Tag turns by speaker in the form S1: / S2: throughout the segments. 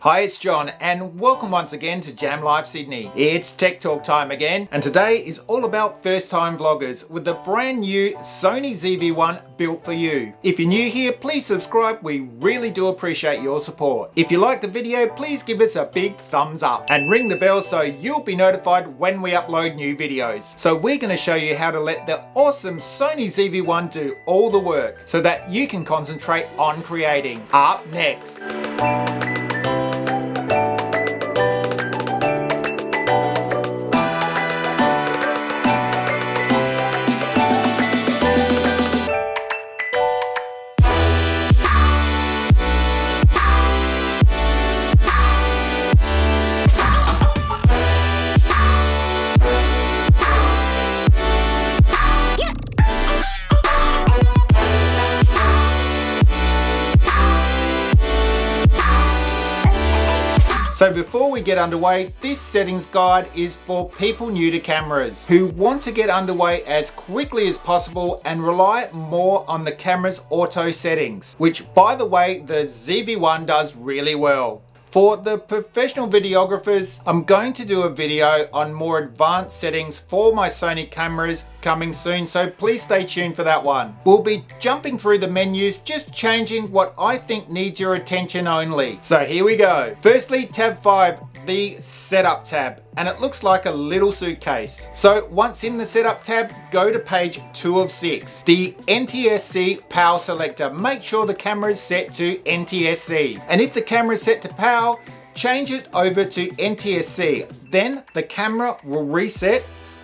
S1: Hi, it's John and welcome once again to Jam Live Sydney. It's Tech Talk time again, and today is all about first time vloggers with the brand new Sony ZV-1 built for you. If you're new here, please subscribe. We really do appreciate your support. If you like the video, please give us a big thumbs up and ring the bell so you'll be notified when we upload new videos. So we're going to show you how to let the awesome Sony ZV-1 do all the work so that you can concentrate on creating. Up next. So before we get underway, this settings guide is for people new to cameras who want to get underway as quickly as possible and rely more on the camera's auto settings, which by the way, the ZV-1 does really well. For the professional videographers, I'm going to do a video on more advanced settings for my Sony cameras coming soon, so please stay tuned for that one. We'll be jumping through the menus, just changing what I think needs your attention only. So here we go. Firstly, tab 5, the setup tab, and it looks like a little suitcase. So once in the setup tab, go to page 2 of 6, the NTSC power selector. Make sure the camera is set to NTSC, and if the camera is set to power, change it over to NTSC. Then the camera will reset.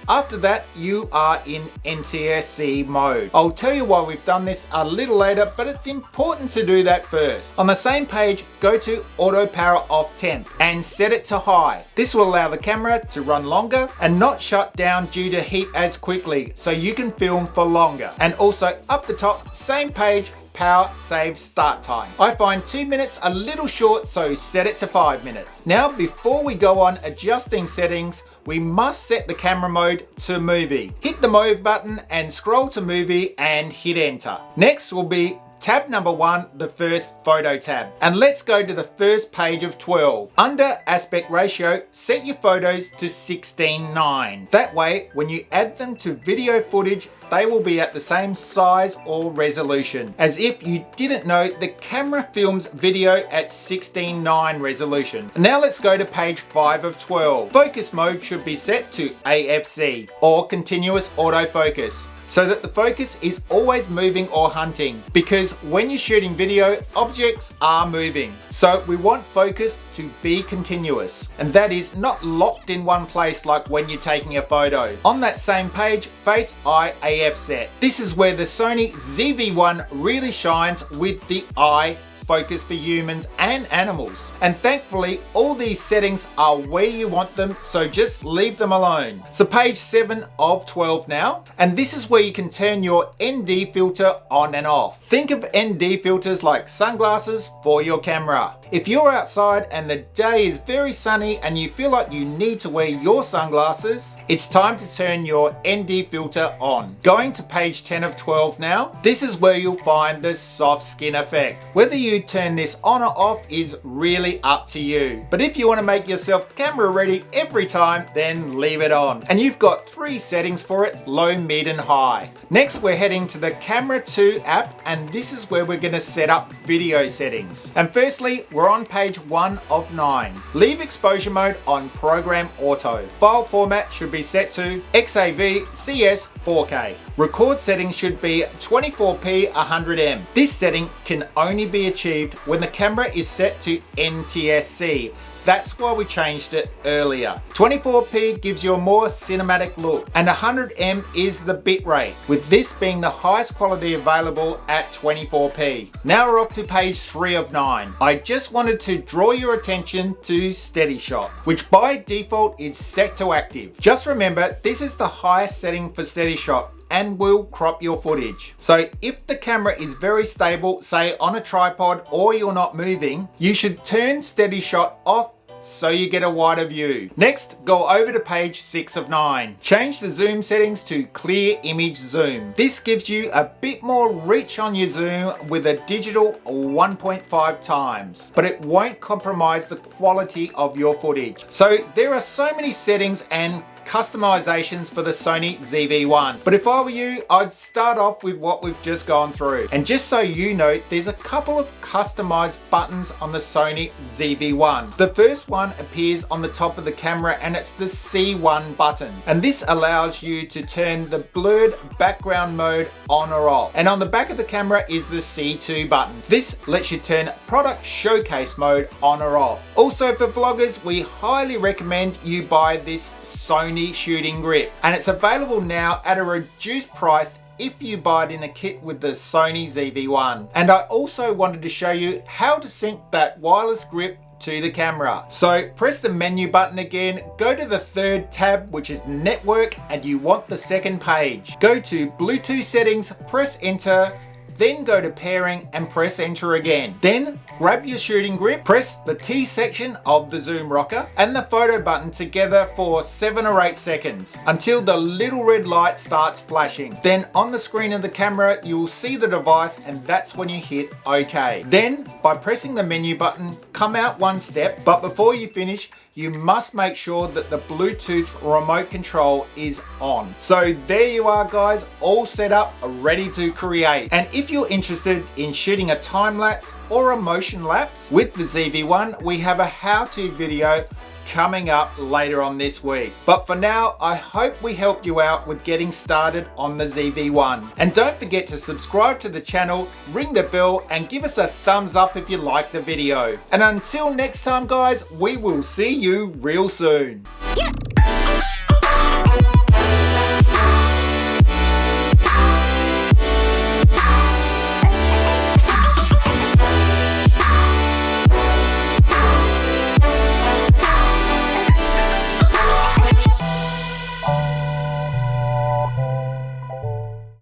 S1: After that, you are in NTSC mode. I'll tell you why we've done this a little later, but it's important to do that first. On the same page, go to auto power off temp and set it to high. This will allow the camera to run longer and not shut down due to heat as quickly, so you can film for longer. And also up the top, same page, power save start time. I find 2 minutes a little short, so set it to 5 minutes. Now, before we go on adjusting settings, we must set the camera mode to movie. Hit the mode button and scroll to movie and hit enter. Next will be tab number 1, the first photo tab. And let's go to the first page of 12. Under aspect ratio, set your photos to 16:9. That way, when you add them to video footage, they will be at the same size or resolution. As if you didn't know, the camera films video at 16:9 resolution. Now let's go to page 5 of 12. Focus mode should be set to AFC or continuous autofocus, so that the focus is always moving or hunting, because when you're shooting video, objects are moving. So we want focus to be continuous, and that is not locked in one place like when you're taking a photo. On that same page, face eye AF set. This is where the Sony ZV-1 really shines with the eye focus for humans and animals. And thankfully, all these settings are where you want them, so just leave them alone. So page 7 of 12 now, and this is where you can turn your ND filter on and off. Think of ND filters like sunglasses for your camera. If you're outside and the day is very sunny and you feel like you need to wear your sunglasses, it's time to turn your ND filter on. Going to page 10 of 12 now, this is where you'll find the soft skin effect. Whether you turn this on or off is really up to you. But if you want to make yourself camera ready every time, then leave it on. And you've got 3 settings for it, low, mid and high. Next, we're heading to the Camera 2 app, and this is where we're going to set up video settings. And firstly, we're on page 1 of 9. Leave exposure mode on program auto. File format should be set to XAV CS 4K. Record settings should be 24p 100mm. This setting can only be achieved when the camera is set to NTSC. That's why we changed it earlier. 24p gives you a more cinematic look, and 100mm is the bitrate, with this being the highest quality available at 24p. Now we're up to page 3 of 9. I just wanted to draw your attention to steady shot, which by default is set to active. Just remember, this is the highest setting for steady shot and will crop your footage. So if the camera is very stable, say on a tripod, or you're not moving, you should turn steady shot off so you get a wider view. Next, go over to page 6 of 9. Change the zoom settings to clear image zoom. This gives you a bit more reach on your zoom with a digital 1.5 times, but it won't compromise the quality of your footage. So there are so many settings and customizations for the Sony ZV-1. But if I were you, I'd start off with what we've just gone through. And just so you know, there's a couple of customized buttons on the Sony ZV-1. The first one appears on the top of the camera and it's the C1 button. And this allows you to turn the blurred background mode on or off. And on the back of the camera is the C2 button. This lets you turn product showcase mode on or off. Also for vloggers, we highly recommend you buy this Sony shooting grip, and it's available now at a reduced price if you buy it in a kit with the Sony ZV-1. And I also wanted to show you how to sync that wireless grip to the camera. So press the menu button again, go to the third tab, which is network, and you want the second page. Go to Bluetooth settings, press enter, then go to pairing and press enter again. Then grab your shooting grip, press the T section of the zoom rocker and the photo button together for 7 or 8 seconds until the little red light starts flashing. Then on the screen of the camera, you will see the device and that's when you hit OK. Then by pressing the menu button, come out one step, but before you finish, you must make sure that the Bluetooth remote control is on. So there you are guys, all set up, ready to create. And if you're interested in shooting a time lapse or a motion lapse with the ZV-1, we have a how-to video coming up later on this week. But for now, I hope we helped you out with getting started on the ZV-1. And don't forget to subscribe to the channel, ring the bell, and give us a thumbs up if you like the video. And until next time guys, we will see you real soon.
S2: Yeah.